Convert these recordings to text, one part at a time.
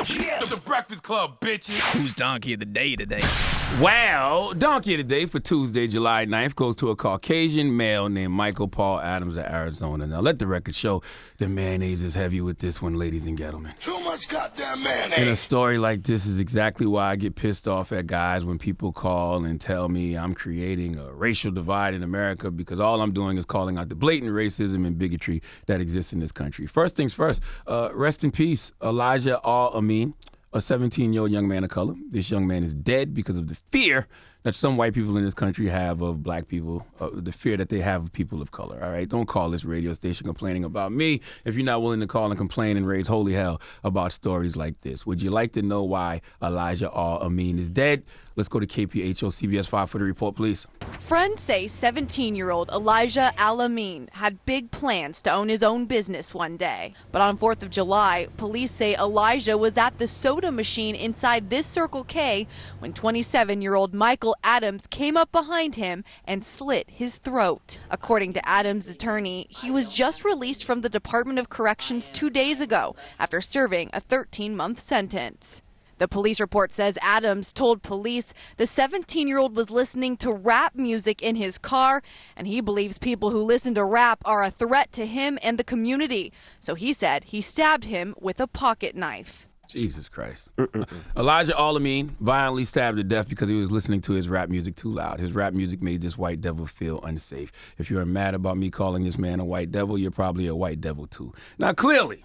Yes. The Breakfast Club, bitches. Who's Donkey of the Day today? Well, Donkey of the Day for Tuesday, July 9th goes to a Caucasian male named Michael Paul Adams of Arizona. Now, let the record show the mayonnaise is heavy with this one, ladies and gentlemen. Too much goddamn mayonnaise. And a story like this is exactly why I get pissed off at guys when people call and tell me I'm creating a racial divide in America, because all I'm doing is calling out the blatant racism and bigotry that exists in this country. First things first, rest in peace, Elijah Al-Amin, a 17-year-old young man of color. This young man is dead because of the fear that some white people in this country have of black people, the fear that they have of people of color, all right? Don't call this radio station complaining about me if you're not willing to call and complain and raise holy hell about stories like this. Would you like to know why Elijah Al-Amin is dead? Let's go to KPHO CBS 5 for the report, please. Friends say 17-year-old Elijah Al-Amin had big plans to own his own business one day. But on 4th of July, police say Elijah was at the soda machine inside this Circle K when 27-year-old Michael Adams came up behind him and slit his throat. According to Adams' attorney, he was just released from the Department of Corrections 2 days ago after serving a 13-month sentence. The police report says Adams told police the 17-year-old was listening to rap music in his car, and he believes people who listen to rap are a threat to him and the community. So he said he stabbed him with a pocket knife. Jesus Christ. Elijah Al-Amin violently stabbed to death because he was listening to his rap music too loud. His rap music made this white devil feel unsafe. If you're mad about me calling this man a white devil, you're probably a white devil too. Now, clearly,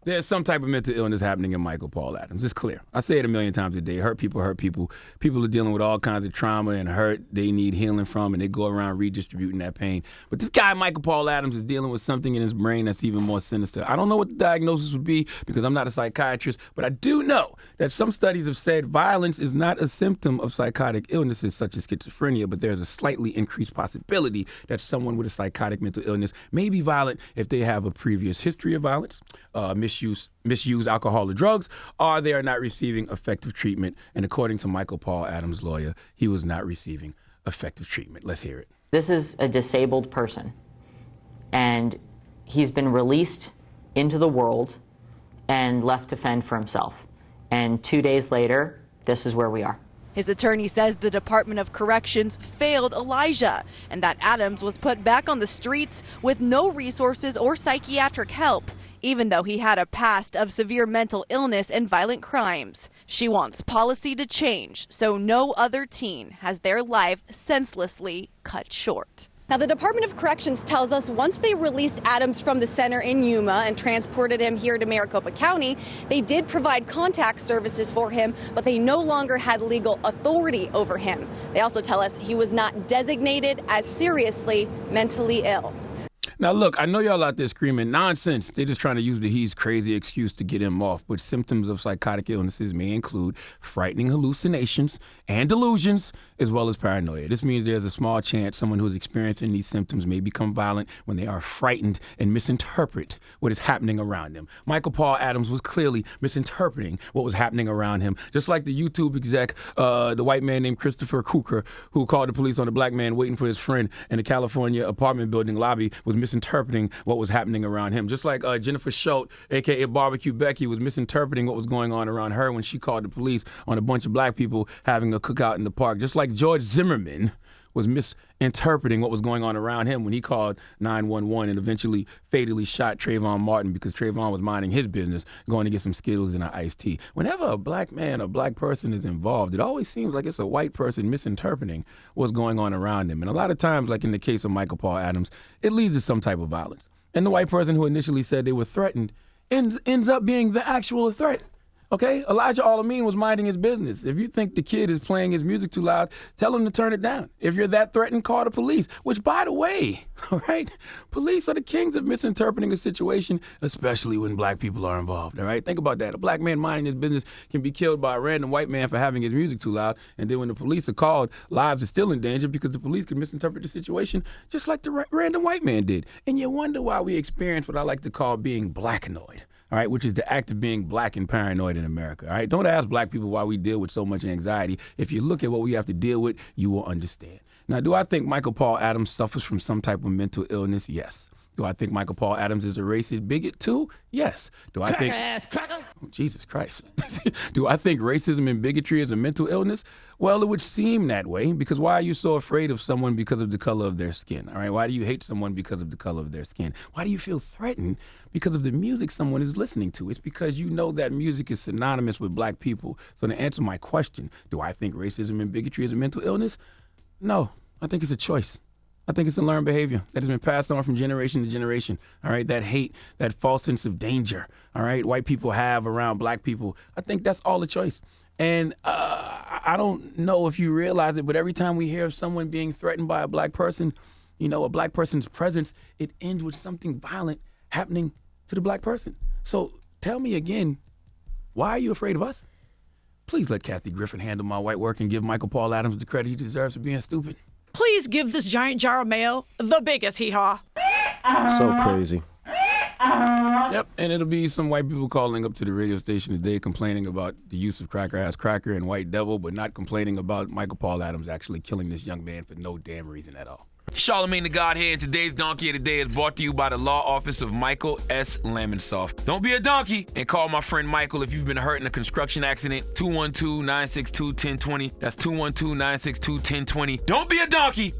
there's some type of mental illness happening in Michael Paul Adams. It's clear. I say it a million times a day. Hurt people hurt people. People are dealing with all kinds of trauma and hurt they need healing from, and they go around redistributing that pain. But this guy, Michael Paul Adams, is dealing with something in his brain that's even more sinister. I don't know what the diagnosis would be because I'm not a psychiatrist, but I do know that some studies have said violence is not a symptom of psychotic illnesses such as schizophrenia, but there's a slightly increased possibility that someone with a psychotic mental illness may be violent if they have a previous history of violence, misuse alcohol or drugs, or they are not receiving effective treatment. And according to Michael Paul Adams' lawyer, he was not receiving effective treatment. Let's hear it. This is a disabled person, and he's been released into the world and left to fend for himself. And 2 days later, this is where we are. His attorney says the Department of Corrections failed Elijah and that Adams was put back on the streets with no resources or psychiatric help, even though he had a past of severe mental illness and violent crimes. She wants policy to change so no other teen has their life senselessly cut short. Now, the Department of Corrections tells us once they released Adams from the center in Yuma and transported him here to Maricopa County, they did provide contact services for him, but they no longer had legal authority over him. They also tell us he was not designated as seriously mentally ill. Now, look, I know y'all out there screaming nonsense. They're just trying to use the he's crazy excuse to get him off. But symptoms of psychotic illnesses may include frightening hallucinations and delusions, as well as paranoia. This means there's a small chance someone who's experiencing these symptoms may become violent when they are frightened and misinterpret what is happening around them. Michael Paul Adams was clearly misinterpreting what was happening around him, just like the YouTube exec, the white man named Christopher Cooker, who called the police on a black man waiting for his friend in the California apartment building lobby, was misinterpreting what was happening around him. Just like Jennifer Schultz, a.k.a. Barbecue Becky, was misinterpreting what was going on around her when she called the police on a bunch of black people having a cookout in the park. Just like George Zimmerman was misinterpreting what was going on around him when he called 911 and eventually fatally shot Trayvon Martin because Trayvon was minding his business, going to get some Skittles and an iced tea. Whenever a black man, a black person is involved, it always seems like it's a white person misinterpreting what's going on around them. And a lot of times, like in the case of Michael Paul Adams, it leads to some type of violence. And the white person who initially said they were threatened ends up being the actual threat. Okay, Elijah Al-Amin was minding his business. If you think the kid is playing his music too loud, tell him to turn it down. If you're that threatened, call the police. Which, by the way, all right, police are the kings of misinterpreting a situation, especially when black people are involved. All right, think about that. A black man minding his business can be killed by a random white man for having his music too loud, and then when the police are called, lives are still in danger because the police can misinterpret the situation just like the random white man did. And you wonder why we experience what I like to call being blackanoid. All right, which is the act of being black and paranoid in America. All right, don't ask black people why we deal with so much anxiety. If you look at what we have to deal with, you will understand. Now, do I think Michael Paul Adams suffers from some type of mental illness? Yes. Do I think Michael Paul Adams is a racist bigot too? Yes. Do I think Ass cracker. Oh, Jesus Christ. Do I think racism and bigotry is a mental illness? Well, it would seem that way, because why are you so afraid of someone because of the color of their skin? All right? Why do you hate someone because of the color of their skin? Why do you feel threatened because of the music someone is listening to? It's because you know that music is synonymous with black people. So to answer my question, do I think racism and bigotry is a mental illness? No, I think it's a choice. I think it's a learned behavior that has been passed on from generation to generation, all right? That hate, that false sense of danger, all right, white people have around black people. I think that's all a choice. And I don't know if you realize it, but every time we hear of someone being threatened by a black person, you know, a black person's presence, it ends with something violent happening to the black person. So tell me again, why are you afraid of us? Please let Kathy Griffin handle my white work and give Michael Paul Adams the credit he deserves for being stupid. Please give this giant jar of mayo the biggest hee-haw. So crazy. Yep, and it'll be some white people calling up to the radio station today complaining about the use of Cracker Ass Cracker and White Devil, but not complaining about Michael Paul Adams actually killing this young man for no damn reason at all. Charlamagne the God here, and today's Donkey of the Day is brought to you by the law office of Michael S. Lamonsoff. Don't be a donkey and call my friend Michael if you've been hurt in a construction accident. 212-962-1020. That's 212-962-1020. Don't be a donkey.